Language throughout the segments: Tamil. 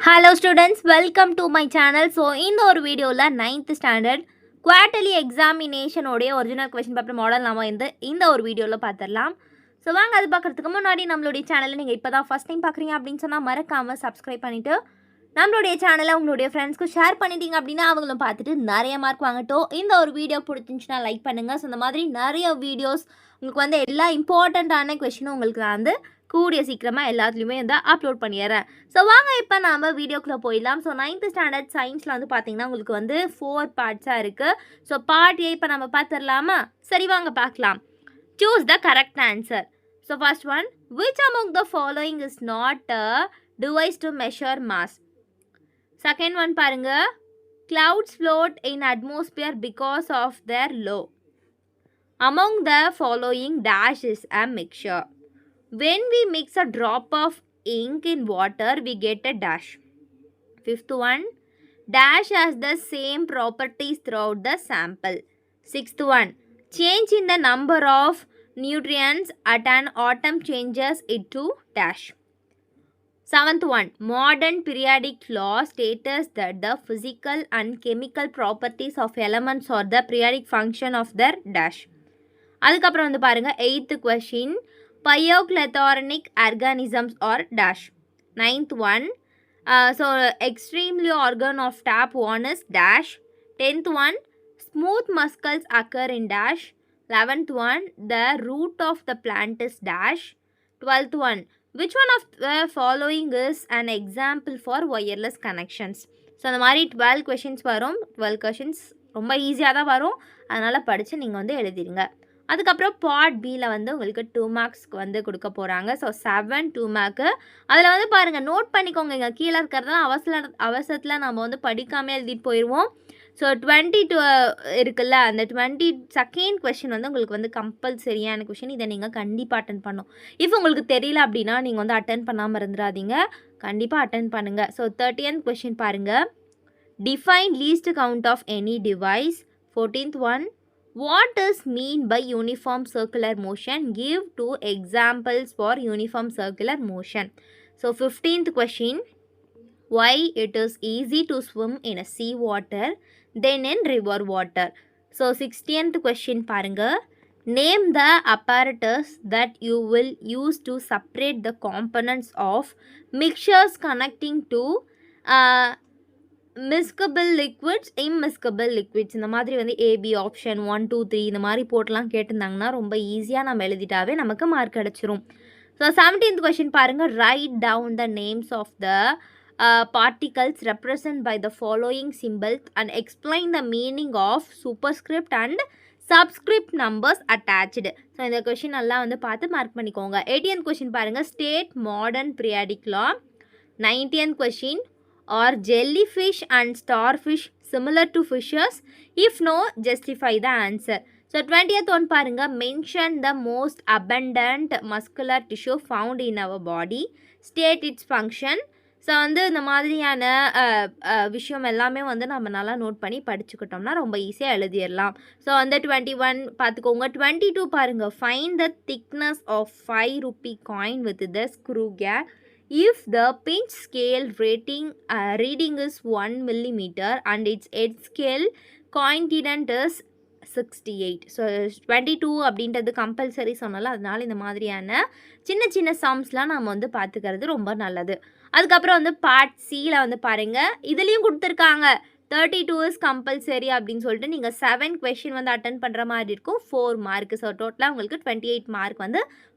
Hello students, welcome to my channel. So இந்த ஒரு வீடியோவில் 9th ஸ்டாண்டர்ட் குவார்ட்டர்லி எக்ஸாமினேஷனோடைய ஒரிஜினல் கொஸ்டின் பேப்பர் மாடல் நம்ம இந்த ஒரு வீடியோவில் பார்த்துடலாம். ஸோ வாங்க அது பார்க்குறதுக்கு முன்னாடி நம்மளுடைய சேனலில் நீங்கள் இப்போ தான் ஃபஸ்ட் டைம் பார்க்குறீங்க அப்படின்னு சொன்னால் மறக்காமல் சப்ஸ்கிரைப் பண்ணிவிட்டு நம்மளுடைய சேனலை உங்களுடைய ஃப்ரெண்ட்ஸ்க்கு ஷேர் பண்ணிட்டீங்க அப்படின்னா அவங்களும் பார்த்துட்டு நிறைய மார்க் வாங்கட்டும். இந்த ஒரு வீடியோ பிடிச்சிருந்துச்சுன்னா லைக் பண்ணுங்கள். ஸோ இந்த மாதிரி நிறைய வீடியோஸ் உங்களுக்கு எல்லா இம்பார்ட்டண்ட்டான கொஸ்டினும் உங்களுக்கு நான் கூடிய சீக்கிரமாக எல்லாத்துலேயுமே அப்லோட் பண்ணிடுறேன். ஸோ வாங்க இப்போ நாம் வீடியோக்குள்ளே போயிடலாம். ஸோ 9th ஸ்டாண்டர்ட் சயின்ஸில் பார்த்தீங்கன்னா உங்களுக்கு 4 பார்ட்ஸாக இருக்குது. ஸோ பார்ட் ஏ இப்போ நம்ம பார்த்துடலாமா? சரி வாங்க பார்க்கலாம். Choose the correct answer. So first one, which among the following is not a device to measure mass? Second one பாருங்க, clouds float in atmosphere because of their low. Among the following dash is a mixture. When we mix a drop of ink in water, we get a dash. Fifth one, dash has the same properties throughout the sample. Sixth one, change in the number of nutrients at an atom changes it to dash. Seventh one, modern periodic law states that the physical and chemical properties of elements are the periodic function of their dash. அதுக்கப்புறம் பாருங்க, 8th question, pyrochloronic organisms or dash. 9th one, so extremely organ of tap one is dash. 10th one, smooth muscles occur in dash. 11th one, the root of the plant is dash. 12th one, which one of the following is an example for wireless connections? So அந்த மாதிரி 12 questions வரும். 12 questions ரொம்ப ஈஸியாக தான் வரும், அதனால் படித்து நீங்கள் எழுதிடுங்க. அதுக்கப்புறம் பார்ட் பியில் உங்களுக்கு 2 மார்க்ஸ்க்கு கொடுக்க போகிறாங்க. So 7 2 mark. அதில் பாருங்கள், நோட் பண்ணிக்கோங்க, இங்கே கீழே இருக்கிறதெல்லாம் அவசரத்தில் நம்ம படிக்காமல் எழுதிட்டு போயிடுவோம். ஸோ 22 இருக்குல்ல, அந்த 22nd கொஷின் உங்களுக்கு கம்பல்சரியான கொஷின். இதை நீங்கள் கண்டிப்பாக அட்டன் பண்ணணும். இப்போ உங்களுக்கு தெரியல அப்படின்னா நீங்கள் அட்டன் பண்ணாமல் இருந்துடாதீங்க, கண்டிப்பாக அட்டன் பண்ணுங்கள். ஸோ 30th கொஷின் பாருங்கள், define least count of any device. 14th one, what is mean by uniform circular motion? Give 2 examples for uniform circular motion. So 15th question, why it is easy to swim in a sea water than in river water? So 16th question parunga, name the apparatus that you will use to separate the components of mixtures connecting to miscible liquids, immiscible liquids. இந்த மாதிரி ஏபி ஆப்ஷன் 1 2 3 இந்த மாதிரி போட்டெலாம் கேட்டிருந்தாங்கன்னா ரொம்ப ஈஸியாக நம்ம எழுதிட்டாவே நமக்கு மார்க் கிடச்சிரும். ஸோ 17th கொஷின் பாருங்கள், write down the names of the particles represented by the following symbols and explain the meaning of superscript and subscript numbers attached. So இந்த கொஷின் எல்லாம் பார்த்து மார்க் பண்ணிக்கோங்க. 18th கொஷின் பாருங்கள், state modern periodic law. 19th question, are jellyfish and starfish similar to fishes? If no, justify the answer. So 20th one பாருங்க, mention the most abundant muscular tissue found in our body, state its function. So இந்த மாதிரியான விஷயம் எல்லாமே நம்ம நல்லா நோட் பண்ணி படிச்சுக்கிட்டோம்னா ரொம்ப ஈஸியாக எழுதிடலாம். ஸோ 21 பார்த்துக்கோங்க. 22 பாருங்கள், find the thickness of 5 rupee coin with the screw gap. If the pinch scale reading is 1 millimeter and its head scale coincident is 68. So 22 அப்படின்றது கம்பல்சரி சொன்னால, அதனால இந்த மாதிரியான சின்ன சின்ன சம்ஸ்லாம் நம்ம பார்த்துக்கிறது ரொம்ப நல்லது. அதுக்கப்புறம் பார்ட் சியில் பாருங்கள், இதுலேயும் கொடுத்துருக்காங்க 32 இஸ் கம்பல்சரி அப்படின்னு சொல்லிட்டு நீங்கள் 7 கொஷின் அட்டன் பண்ணுற மாதிரி இருக்கும். 4 மார்க்கு. ஸோ டோட்டலாக உங்களுக்கு 28 மார்க்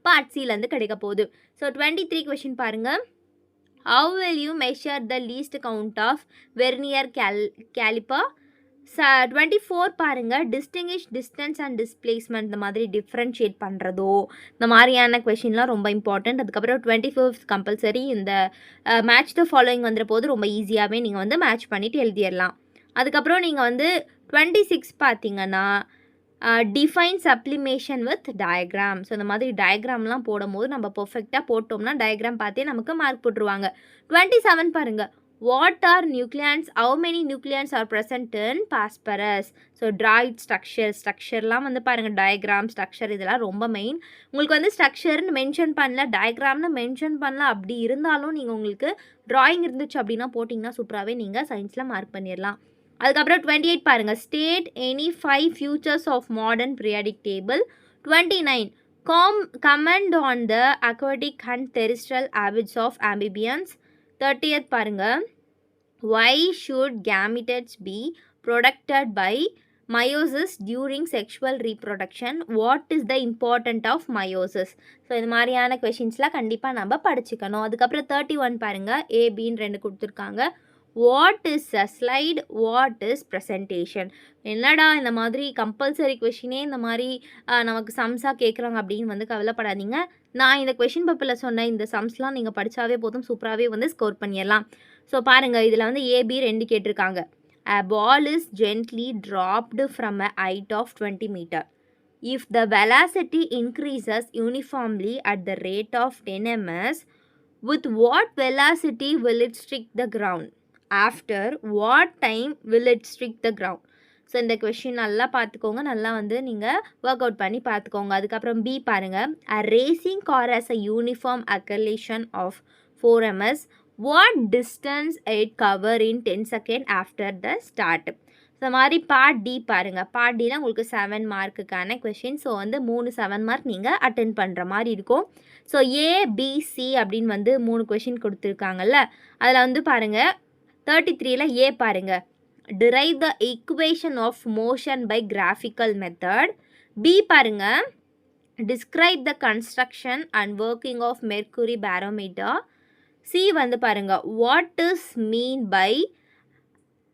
பார்ட் சிலேருந்து கிடைக்க போகுது. ஸோ 23 கொஷின் பாருங்கள், how will you measure the least count of vernier caliper? 24 பாருங்கள், distinguish distance and displacement. இந்த மாதிரி டிஃப்ரென்ஷியேட் பண்ணுறதோ இந்த மாதிரியான கொஷின்லாம் ரொம்ப இம்பார்ட்டண்ட். அதுக்கப்புறம் 25th கம்பல்சரி இந்த மேட்ச் த ஃபாலோயிங் வந்துற போது ரொம்ப ஈஸியாகவே நீங்கள் மேட்ச் பண்ணிவிட்டு எழுதிடலாம். அதுக்கப்புறம் நீங்கள் 26 பார்த்தீங்கன்னா define sublimation with diagram. So இந்த மாதிரி டயக்ராம்லாம் போடும்போது நம்ம பர்ஃபெக்டாக போட்டோம்னா டயக்ராம் பார்த்தே நமக்கு மார்க் போட்டுருவாங்க. 27 பாருங்கள், what are nucleons, how many nucleons are present in phosphorus. So ட்ராய்ட் ஸ்ட்ரக்சர்லாம் வந்து பாருங்கள், டயக்ராம் ஸ்ட்ரக்சர் இதெல்லாம் ரொம்ப மெயின். உங்களுக்கு வந்து ஸ்ட்ரக்சர்னு மென்ஷன் பண்ணல, டயக்ராம்னு மென்ஷன் பண்ணல, அப்படி இருந்தாலும் நீங்கள் உங்களுக்கு ட்ராயிங் இருந்துச்சு அப்படின்னா போட்டிங்கன்னா சூப்பராகவே நீங்கள் சயின்ஸில் மார்க் பண்ணிடலாம். அதுக்கப்புறம் 28 பாருங்கள், state any 5 features of modern periodic table. 29 comment on the aquatic and terrestrial habits of amphibians. 30th பாருங்க, why should gametes be protected by meiosis during sexual reproduction, what is the importance of meiosis. So இது மாதிரியான கொஷின்ஸ்லாம் கண்டிப்பாக நம்ம படிச்சுக்கணும். அதுக்கப்புறம் 31 பாருங்க, ஏபின்னு 2 கொடுத்துருக்காங்க. What is a slide, what is presentation. என்னடா இந்த மாதிரி கம்பல்சரி கொஷினே இந்த மாதிரி நமக்கு சம்ஸாக கேட்குறாங்க அப்படின்னு வந்து கவலைப்படாதீங்க. நான் இந்த கொஷின் பேப்பரில் சொன்ன இந்த சம்ஸ்லாம் நீங்கள் படித்தாவே போதும், சூப்பராகவே வந்து ஸ்கோர் பண்ணிடலாம். ஸோ பாருங்கள், இதில் வந்து ஏபி 2 கேட்டிருக்காங்க. A ball is gently dropped from a height of 20 meter. If the velocity increases uniformly at the rate of 10 ms, with what velocity will it strike the ground? After what time will it strike the ground? So இந்த கொஷின் நல்லா பார்த்துக்கோங்க, நல்லா வந்து நீங்கள் ஒர்க் அவுட் பண்ணி பார்த்துக்கோங்க. அதுக்கப்புறம் பி பாருங்கள், a racing car has a uniform acceleration of 4 ms. What distance it cover in 10 seconds after the start? So மாதிரி பார்ட் டி பாருங்கள். பார்ட் டினா உங்களுக்கு 7 மார்க்குக்கான கொஷின். ஸோ வந்து 3 7 மார்க் நீங்கள் அட்டென்ட் பண்ணுற மாதிரி இருக்கும். ஸோ ஏபிசி அப்படின்னு வந்து 3 கொஷின் கொடுத்துருக்காங்கல்ல, அதில் வந்து பாருங்கள் 33ல் ஏ பாருங்கள், derive the equation of motion by graphical method. B பாருங்கள், describe the construction and working of mercury barometer. C வந்து பாருங்கள், what is mean by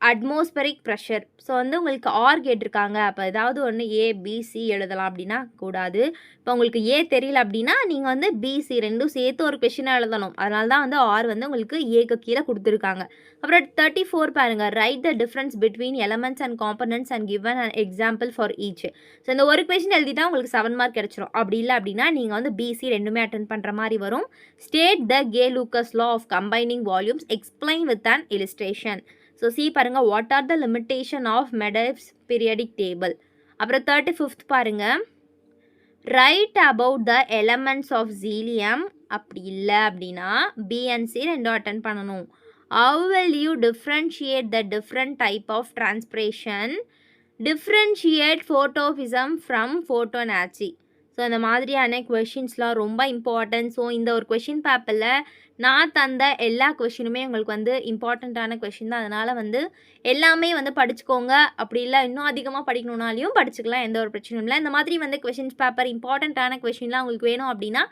atmospheric pressure. So வந்து உங்களுக்கு ஆர் கேட்டிருக்காங்க, அப்போ ஏதாவது ஒன்று ஏபிசி எழுதலாம் அப்படின்னா கூடாது. இப்போ உங்களுக்கு ஏ தெரியல அப்படின்னா நீங்கள் வந்து பிசி 2 சேர்த்து ஒரு கொஷினாக எழுதணும். அதனால தான் வந்து ஆர் வந்து உங்களுக்கு ஏக்கு கீழே கொடுத்துருக்காங்க. அப்புறம் 34 பாருங்கள், right the difference between elements and components and given and example for each. So இந்த ஒரு கொஷின் எழுதிட்டா உங்களுக்கு 7 மார்க் கிடச்சிரும். அப்படி இல்லை அப்படின்னா நீங்கள் வந்து பிசி 2மே அட்டென்ட் பண்ணுற மாதிரி வரும். State the Gay Lussac law of combining volumes, explain with an illustration. So C பாருங்கள், what are the limitation of Mendeleev's periodic table. அப்புறம் 35th பாருங்கள், write about the elements of helium. அப்படி இல்லை அப்படின்னா பி அண்ட் சி 2 அட்டென்ட் பண்ணணும். How will you differentiate the different type of transpiration, differentiate phototropism from photonasty. So இந்த மாதிரியான கொஷின்ஸ்லாம் ரொம்ப இம்பார்ட்டன்ட். ஸோ இந்த ஒரு கொஷின் பேப்பரில் நான் தந்த எல்லா கொஷினுமே உங்களுக்கு வந்து இம்பார்ட்டண்ட்டான கொஷின் தான். அதனால் வந்து எல்லாமே வந்து படிச்சுக்கோங்க. அப்படி இல்லை இன்னும் அதிகமாக படிக்கணுன்னாலையும் படிச்சுக்கலாம், எந்த ஒரு பிரச்சனையும் இல்லை. இந்த மாதிரி வந்து கொஷின்ஸ் பேப்பர் இம்பார்ட்டண்ட்டான கொஷின்லாம் உங்களுக்கு வேணும் அப்படின்னா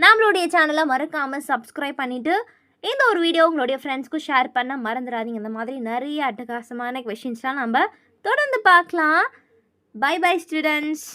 நம்மளுடைய சேனலை மறக்காமல் சப்ஸ்கிரைப் பண்ணிவிட்டு இந்த ஒரு வீடியோ உங்களுடைய ஃப்ரெண்ட்ஸ்க்கும் ஷேர் பண்ண மறந்துடாதீங்க. இந்த மாதிரி நிறைய அட்டகாசமான கொஷின்ஸ்லாம் நம்ம தொடர்ந்து பார்க்கலாம். Bye bye students.